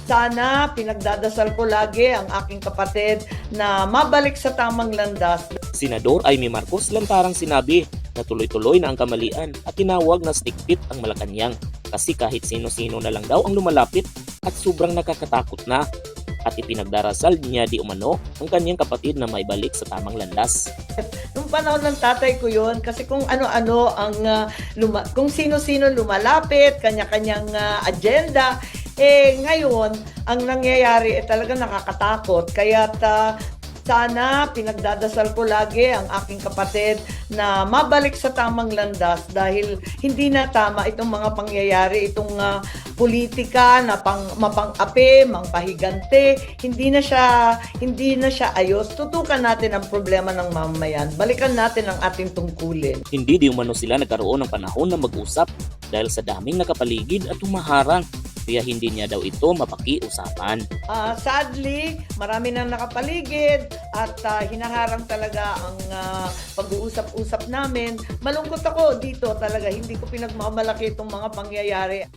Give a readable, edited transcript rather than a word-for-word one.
Sana pinagdadasal ko lagi ang aking kapatid na mabalik sa tamang landas. Senador Amy Marcos lantarang sinabi na tuloy-tuloy na ang kamalian at tinawag na stikpit ang Malacanang kasi kahit sino-sino na lang daw ang lumalapit at sobrang nakakatakot na. At ipinagdarasal niya di umano ang kanyang kapatid na maibalik sa tamang landas. Nung panahon ng tatay ko yun, kasi kung ano-ano ang kung sino-sino lumalapit, kanya-kanyang agenda, ngayon ang nangyayari talaga nakakatakot. Kaya sana pinagdadasal ko lagi ang aking kapatid na mabalik sa tamang landas dahil hindi na tama itong mga pangyayari, itong politika na mapang-api, mangpahigante, hindi na siya ayos. Tutukan natin ang problema ng mamamayan. Balikan natin ang ating tungkulin. Hindi di umano sila nagkaroon ng panahon na mag-usap dahil sa daming nakapaligid at humaharang. Kaya hindi niya daw ito mapakiusapan. Sadly, marami nang nakapaligid at hinaharang talaga ang pag-uusap-usap namin. Malungkot ako dito talaga, hindi ko pinagmamalaki itong mga pangyayari.